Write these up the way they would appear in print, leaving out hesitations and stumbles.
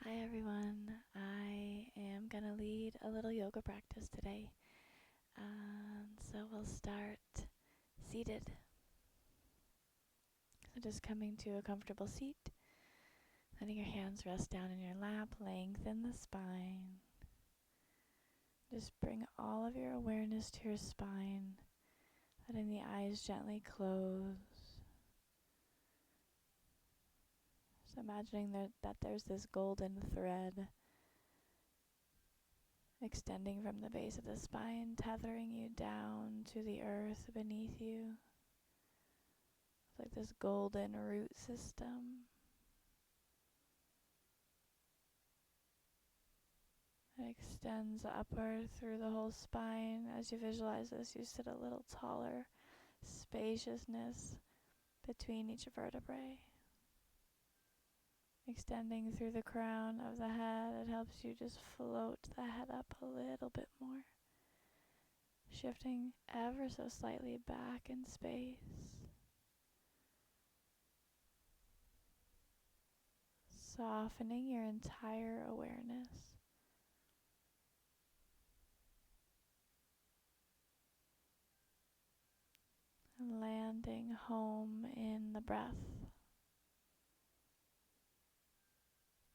Hi everyone, I am going to lead a little yoga practice today. So we'll start seated. So just coming to a comfortable seat, letting your hands rest down in your lap, lengthen the spine. Just bring all of your awareness to your spine, letting the eyes gently close. Just imagining that there's this golden thread extending from the base of the spine, tethering you down to the earth beneath you. It's like this golden root system. It extends upward through the whole spine. As you visualize this, you sit a little taller, spaciousness between each vertebrae. Extending through the crown of the head, it helps you just float the head up a little bit more. Shifting ever so slightly back in space. Softening your entire awareness. And landing home in the breath.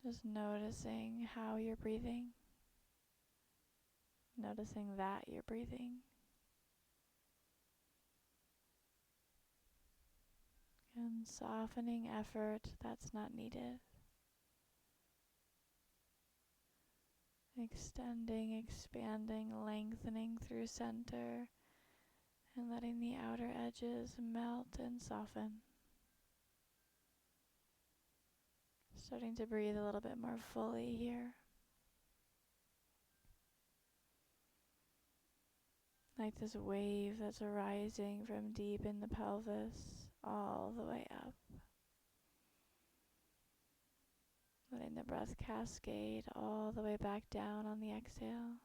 Just noticing how you're breathing. Noticing that you're breathing. And softening effort that's not needed. Extending, expanding, lengthening through center, and letting the outer edges melt and soften. Starting to breathe a little bit more fully here. Like this wave that's arising from deep in the pelvis all the way up. Letting the breath cascade all the way back down on the exhale.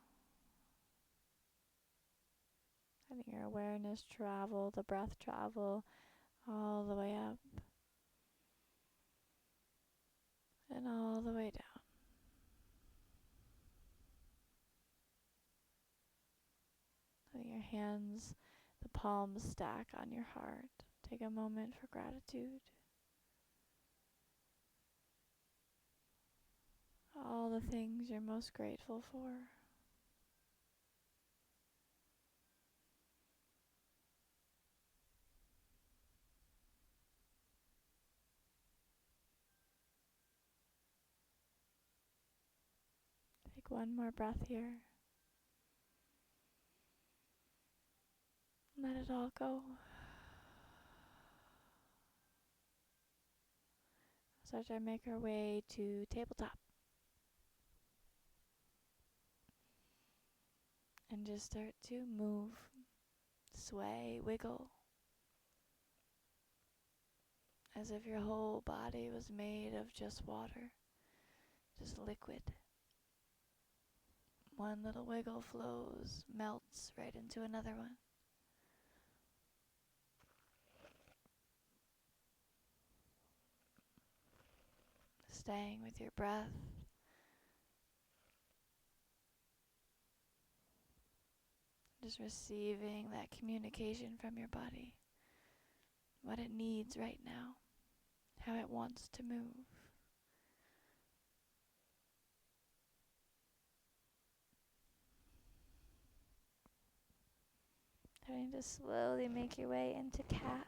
Letting your awareness travel, the breath travel all the way up. And all the way down. Letting your hands, the palms stack on your heart. Take a moment for gratitude. All the things you're most grateful for. Take one more breath here. Let it all go. Start to make our way to tabletop. And just start to move, sway, wiggle. As if your whole body was made of just water, just liquid. One little wiggle flows, melts right into another one. Staying with your breath. Just receiving that communication from your body. What it needs right now. How it wants to move. Starting to slowly make your way into cat.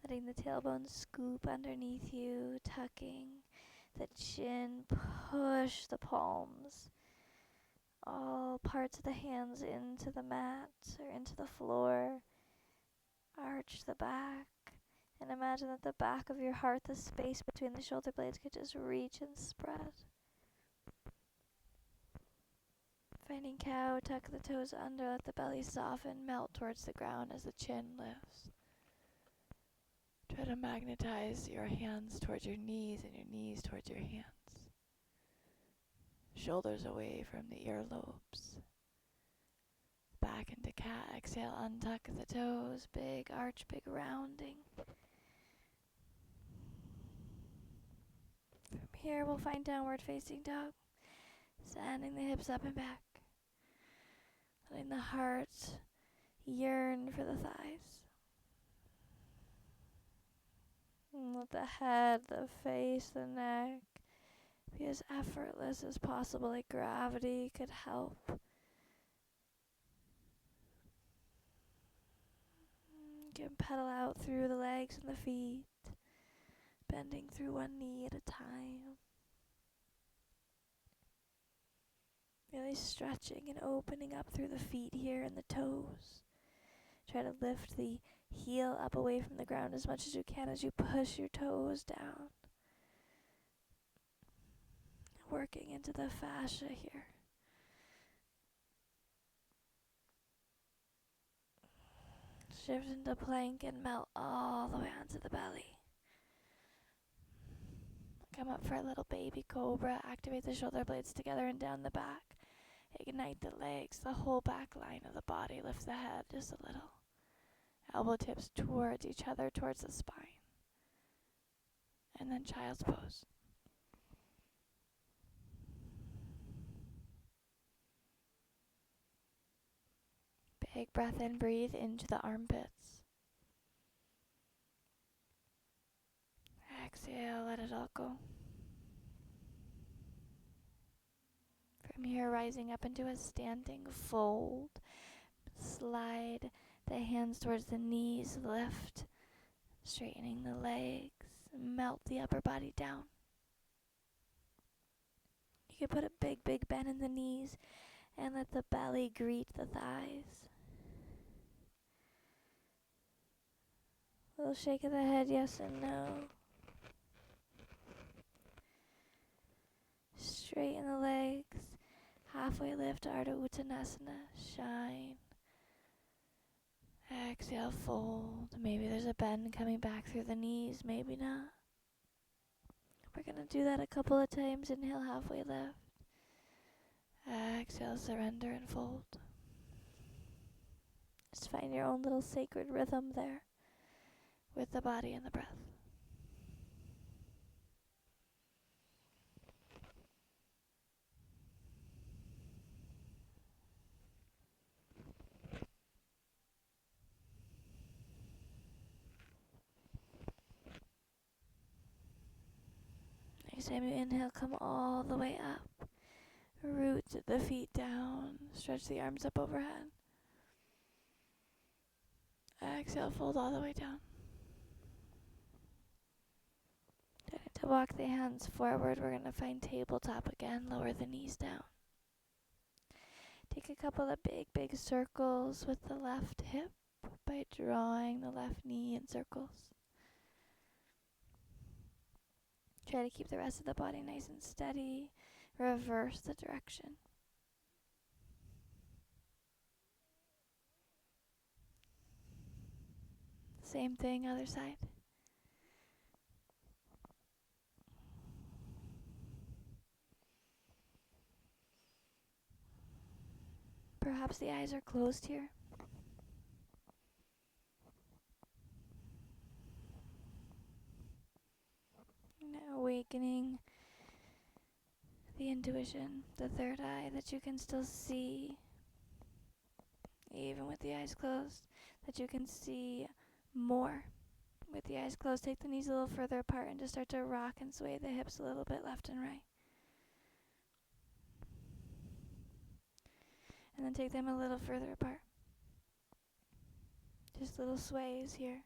Letting the tailbone scoop underneath you, tucking the chin, push the palms, all parts of the hands into the mat or into the floor. Arch the back, and imagine that the back of your heart, the space between the shoulder blades, could just reach and spread. Finding cow, tuck the toes under, let the belly soften, melt towards the ground as the chin lifts. Try to magnetize your hands towards your knees and your knees towards your hands. Shoulders away from the earlobes. Back into cat. Exhale, untuck the toes. Big arch, big rounding. For me, here we'll find downward facing dog, sending the hips up and back, letting the heart yearn for the thighs. And let the head, the face, the neck be as effortless as possible, like gravity could help. You can pedal out through the legs and the feet, bending through one knee at a time. Really stretching and opening up through the feet here and the toes. Try to lift the heel up away from the ground as much as you can as you push your toes down. Working into the fascia here. Shift into plank and melt all the way onto the belly. Come up for a little baby cobra. Activate the shoulder blades together and down the back. Ignite the legs, the whole back line of the body. Lift the head just a little. Elbow tips towards each other, towards the spine. And then child's pose. Big breath in, breathe into the armpits. Exhale, let it all go. From here, rising up into a standing fold. Slide the hands towards the knees, lift, straightening the legs, melt the upper body down. You can put a big, big bend in the knees and let the belly greet the thighs. A little shake of the head, yes and no. Straighten the legs. Halfway lift, Ardha Uttanasana. Shine. Exhale, fold. Maybe there's a bend coming back through the knees, maybe not. We're going to do that a couple of times. Inhale, halfway lift. Exhale, surrender and fold. Just find your own little sacred rhythm there with the body and the breath. Next time you inhale, come all the way up. Root the feet down. Stretch the arms up overhead. Exhale, fold all the way down. To walk the hands forward, we're going to find tabletop again. Lower the knees down. Take a couple of big, big circles with the left hip by drawing the left knee in circles. Try to keep the rest of the body nice and steady. Reverse the direction. Same thing, other side. Perhaps the eyes are closed here. Now awakening the intuition, the third eye, that you can still see, even with the eyes closed, that you can see more. With the eyes closed, take the knees a little further apart and just start to rock and sway the hips a little bit left and right. And then take them a little further apart. Just little sways here.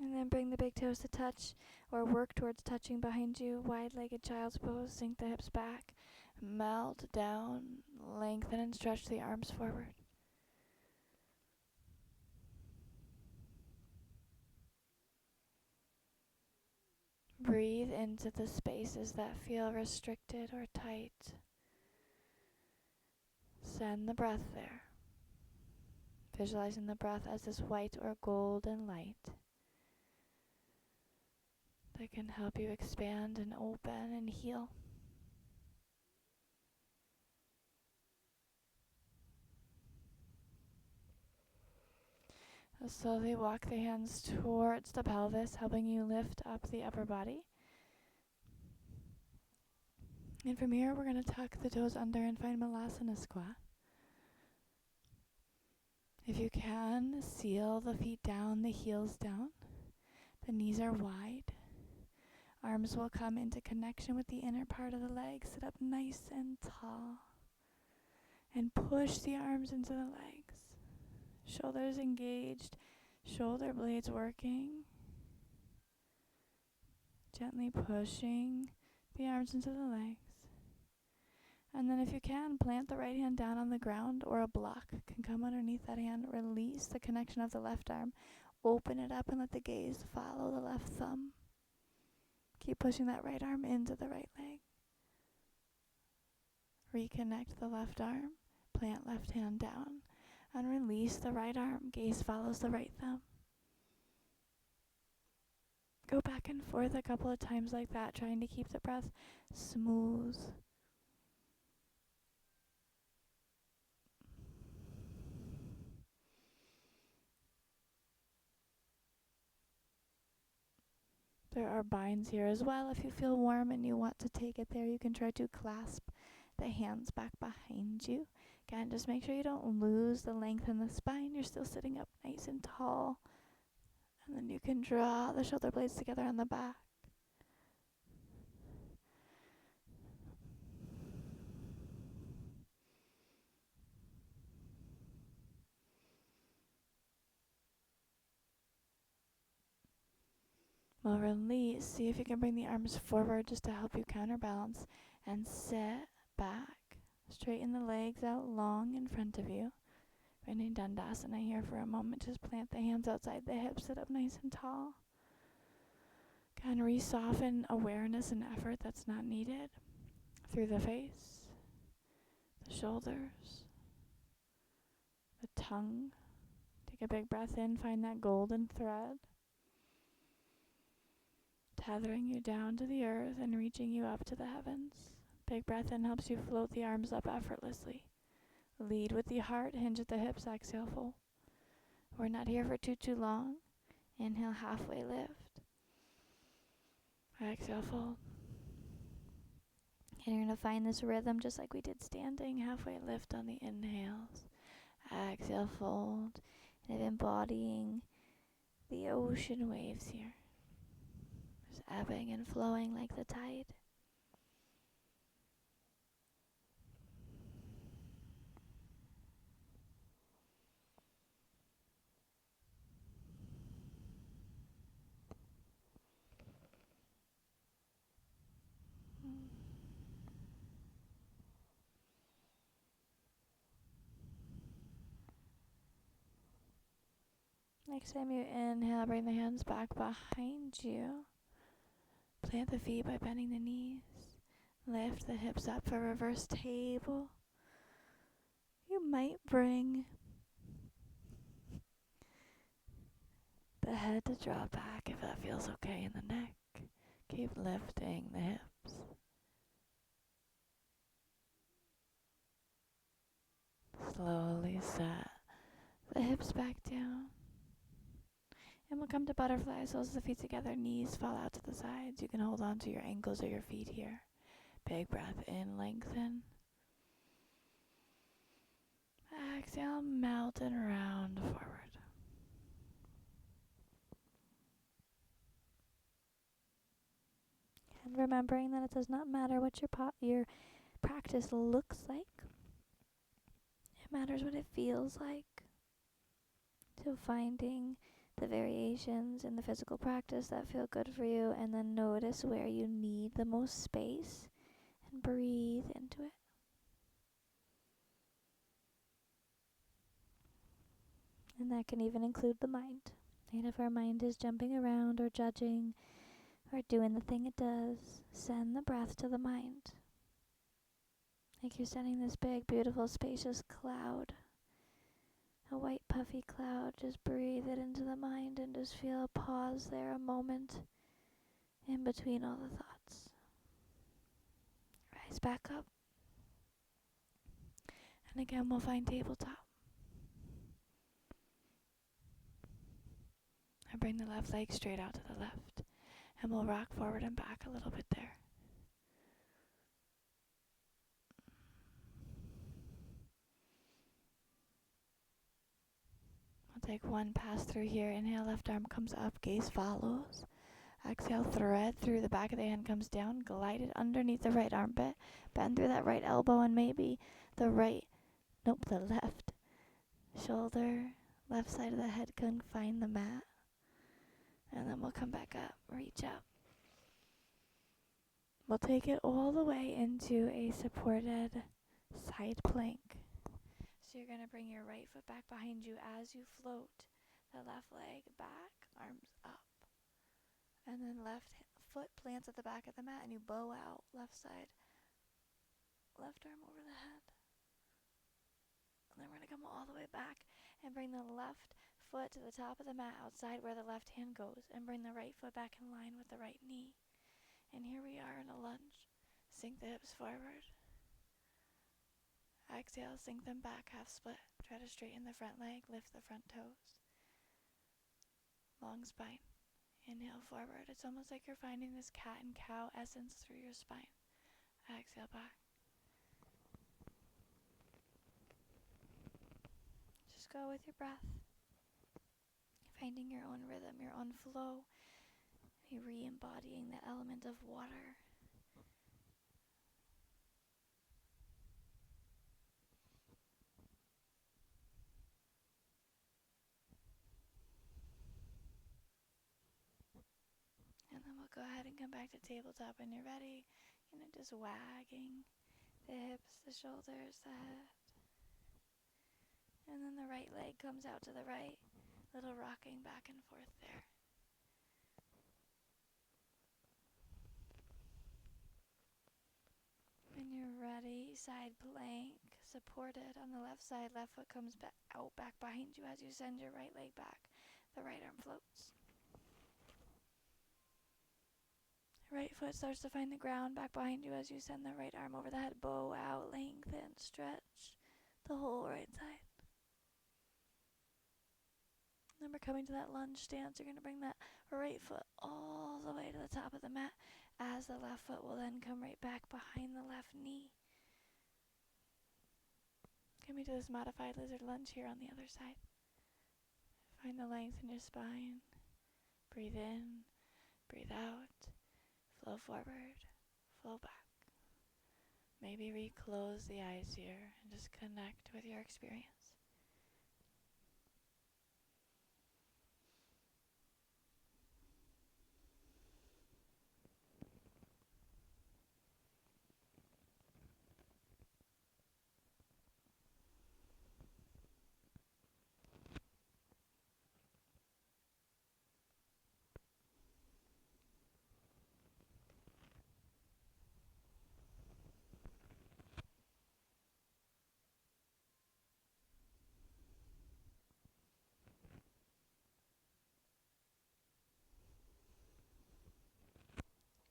And then bring the big toes to touch or work towards touching behind you. Wide-legged child's pose. Sink the hips back. Melt down. Lengthen and stretch the arms forward. Breathe into the spaces that feel restricted or tight. Send the breath there. Visualizing the breath as this white or golden light that can help you expand and open and heal. Slowly walk the hands towards the pelvis, helping you lift up the upper body. And from here, we're going to tuck the toes under and find Malasana squat. If you can, seal the feet down, the heels down. The knees are wide. Arms will come into connection with the inner part of the legs. Sit up nice and tall. And push the arms into the legs. Shoulders engaged, shoulder blades working. Gently pushing the arms into the legs. And then if you can, plant the right hand down on the ground, or a block can come underneath that hand. Release the connection of the left arm. Open it up and let the gaze follow the left thumb. Keep pushing that right arm into the right leg. Reconnect the left arm. Plant left hand down. And release the right arm. Gaze follows the right thumb. Go back and forth a couple of times like that, trying to keep the breath smooth. There are binds here as well. If you feel warm and you want to take it there, you can try to clasp the hands back behind you. Again, just make sure you don't lose the length in the spine. You're still sitting up nice and tall. And then you can draw the shoulder blades together on the back. We'll release. See if you can bring the arms forward just to help you counterbalance. And sit back. Straighten the legs out long in front of you. Bending Dandasana here for a moment. Just plant the hands outside the hips. Sit up nice and tall. Kind of re-soften awareness and effort that's not needed. Through the face, the shoulders, the tongue. Take a big breath in. Find that golden thread. Tethering you down to the earth and reaching you up to the heavens. Big breath in helps you float the arms up effortlessly. Lead with the heart, hinge at the hips, exhale, fold. We're not here for too long. Inhale, halfway lift. Exhale, fold. And you're going to find this rhythm just like we did standing. Halfway lift on the inhales. Exhale, fold. And embodying the ocean waves here. Just ebbing and flowing like the tide. Next time you inhale, bring the hands back behind you. Plant the feet by bending the knees. Lift the hips up for reverse table. You might bring the head to draw back if that feels okay in the neck. Keep lifting the hips. Slowly set the hips back down. And we'll come to butterfly, soles of the feet together, knees fall out to the sides. You can hold on to your ankles or your feet here. Big breath in, lengthen. Exhale, melt and round forward. And remembering that it does not matter what your practice looks like. It matters what it feels like. So finding the variations in the physical practice that feel good for you, and then notice where you need the most space and breathe into it. And that can even include the mind. And if our mind is jumping around or judging or doing the thing it does, send the breath to the mind. Like you're sending this big, beautiful, spacious cloud. A white puffy cloud. Just breathe it into the mind and just feel a pause there, a moment in between all the thoughts. Rise back up. And again, we'll find tabletop. bring the left leg straight out to the left. And we'll rock forward and back a little bit there. We'll take one pass through here. Inhale, left arm comes up, gaze follows. Exhale, thread through the back of the hand, comes down, glide it underneath the right armpit. Bend through that right elbow and maybe the left shoulder, left side of the head can find the mat. And then we'll come back up, reach up. We'll take it all the way into a supported side plank. So you're going to bring your right foot back behind you as you float the left leg back, arms up. And then left foot plants at the back of the mat and you bow out left side, left arm over the head. And then we're going to come all the way back and bring the left foot to the top of the mat outside where the left hand goes and bring the right foot back in line with the right knee. And here we are in a lunge. Sink the hips forward. Exhale, sink them back, half split. Try to straighten the front leg, lift the front toes. Long spine. Inhale forward. It's almost like you're finding this cat and cow essence through your spine. Exhale back. Just go with your breath. Finding your own rhythm, your own flow. Re-embodying the element of water. And then we'll go ahead and come back to tabletop when you're ready. Just wagging the hips, the shoulders, the head. And then the right leg comes out to the right. Little rocking back and forth there. When you're ready, side plank, supported on the left side. Left foot comes out back behind you as you send your right leg back. The right arm floats. Right foot starts to find the ground back behind you as you send the right arm over the head. Bow out, lengthen, stretch the whole right side. Then we're coming to that lunge stance. You're going to bring that right foot all the way to the top of the mat as the left foot will then come right back behind the left knee. Coming to this modified lizard lunge here on the other side. Find the length in your spine. Breathe in, breathe out. Flow forward, flow back. Maybe reclose the eyes here and just connect with your experience.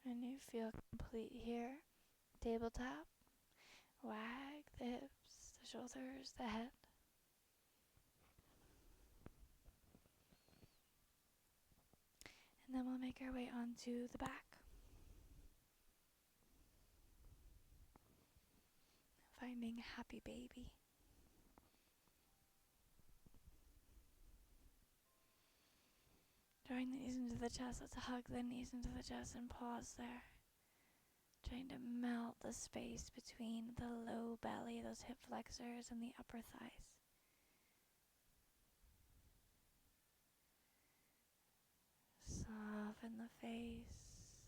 And you feel complete here. Tabletop. Wag the hips, the shoulders, the head. And then we'll make our way onto the back. Finding happy baby. Drawing the knees into the chest. Let's hug the knees into the chest and pause there. Trying to melt the space between the low belly, those hip flexors, and the upper thighs. Soften the face.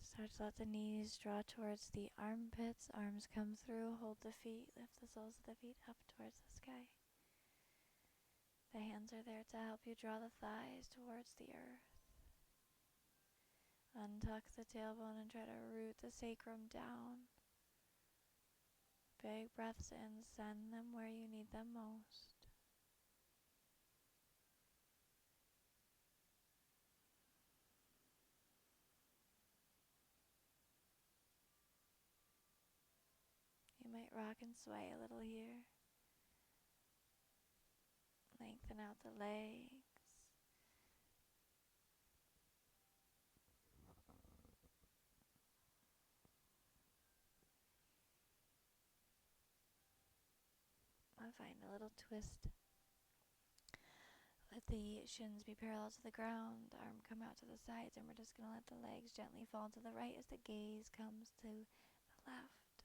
Start to let the knees draw towards the armpits. Arms come through. Hold the feet. Lift the soles of the feet up towards the sky. The hands are there to help you draw the thighs towards the earth. Untuck the tailbone and try to root the sacrum down. Big breaths in, send them where you need them most. You might rock and sway a little here. Lengthen out the legs. I'll find a little twist. Let the shins be parallel to the ground, arm come out to the sides, and we're just going to let the legs gently fall to the right as the gaze comes to the left.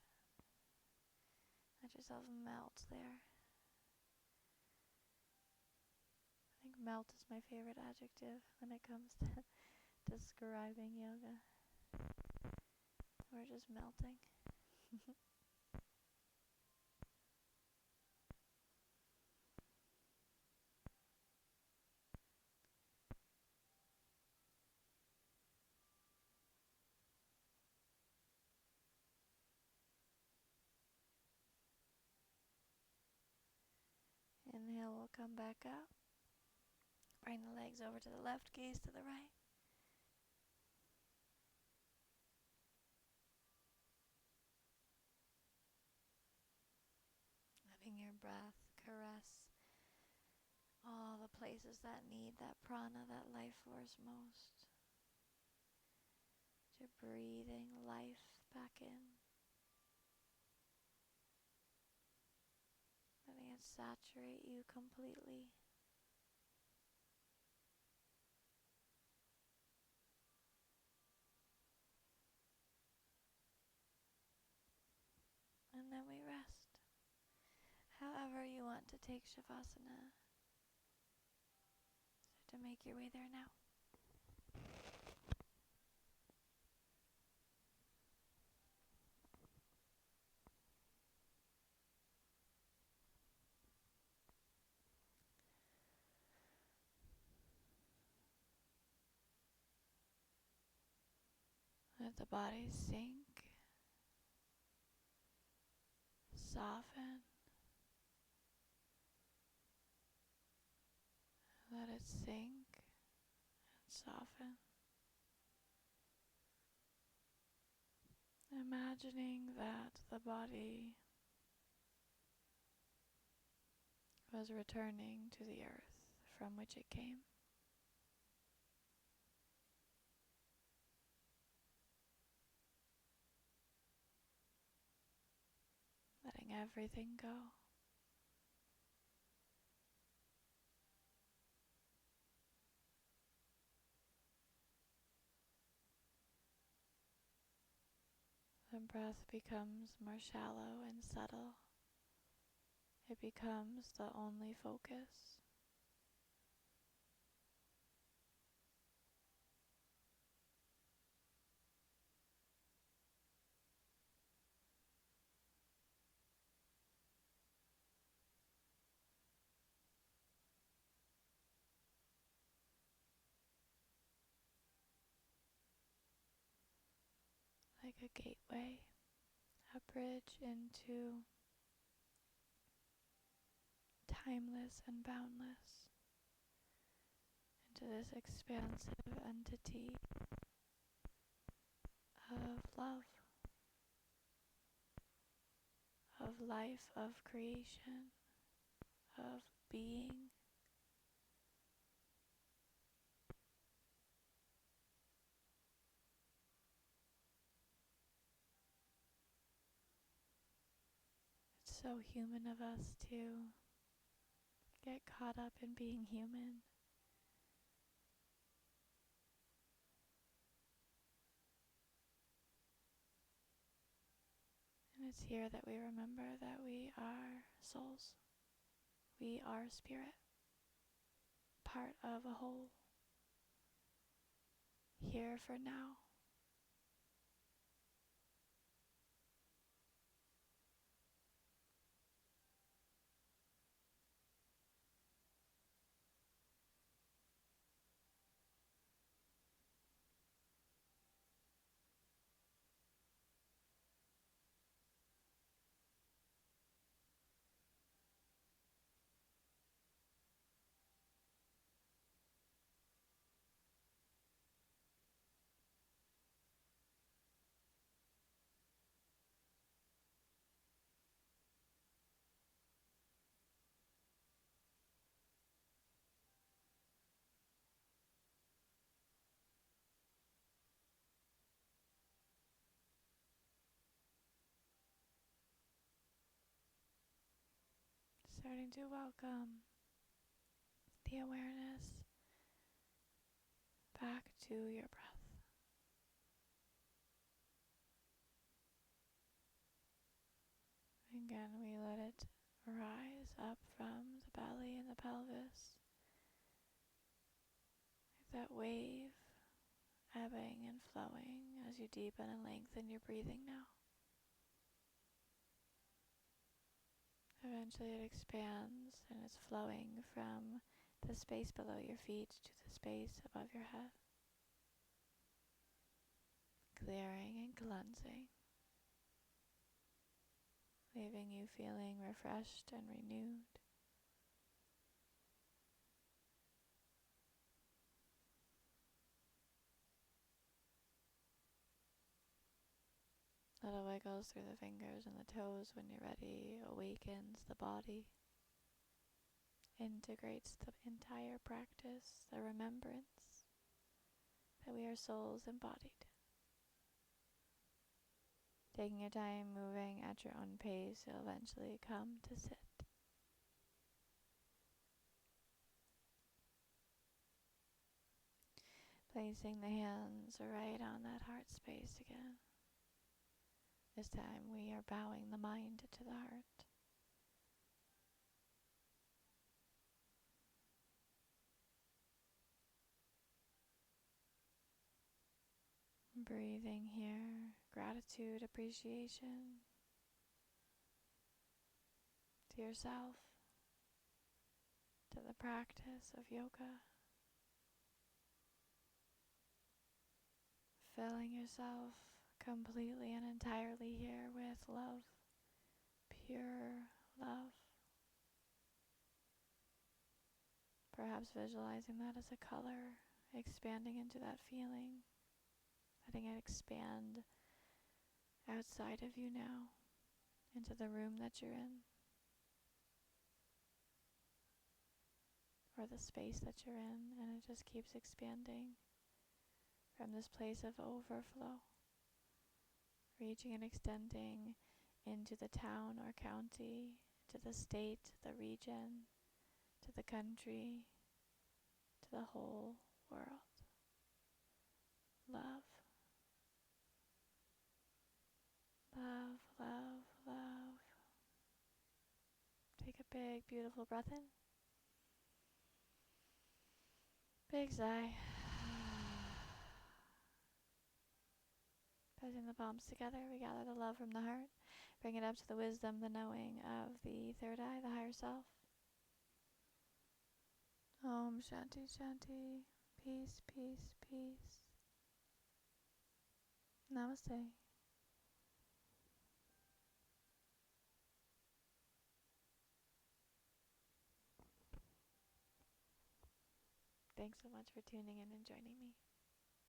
Let yourself melt there. I think melt is my favorite adjective when it comes to describing yoga. We're just melting. Inhale, we'll come back up. Bring the legs over to the left, gaze to the right. Letting your breath caress all the places that need that prana, that life force most. You're breathing life back in. Letting it saturate you completely. And then we rest. However you want to take Shavasana. Start to make your way there now. Let the body sink, soften, let it sink and soften. Imagining that the body was returning to the earth from which it came. Letting everything go. The breath becomes more shallow and subtle. It becomes the only focus. Like a gateway, a bridge into timeless and boundless, into this expansive entity of love, of life, of creation, of being. It's so human of us to get caught up in being human. And it's here that we remember that we are souls. We are spirit, part of a whole, here for now. Starting to welcome the awareness back to your breath. Again, we let it rise up from the belly and the pelvis, like that wave ebbing and flowing as you deepen and lengthen your breathing now. Eventually it expands and it's flowing from the space below your feet to the space above your head, clearing and cleansing, leaving you feeling refreshed and renewed. Little wiggles through the fingers and the toes when you're ready awakens the body, integrates the entire practice, the remembrance that we are souls embodied. Taking your time, moving at your own pace, you'll eventually come to sit. Placing the hands right on that heart space again. This time we are bowing the mind to the heart. Breathing here, gratitude, appreciation to yourself, to the practice of yoga. Filling yourself completely and entirely here with love, pure love. Perhaps visualizing that as a color, expanding into that feeling, letting it expand outside of you now, into the room that you're in, or the space that you're in, and it just keeps expanding from this place of overflow, reaching and extending into the town or county, to the state, the region, to the country, to the whole world. Love. Love, love, love. Take a big, beautiful breath in. Big sigh. Pressing the palms together, we gather the love from the heart. Bring it up to the wisdom, the knowing of the third eye, the higher self. Om Shanti Shanti. Peace, peace, peace. Namaste. Thanks so much for tuning in and joining me.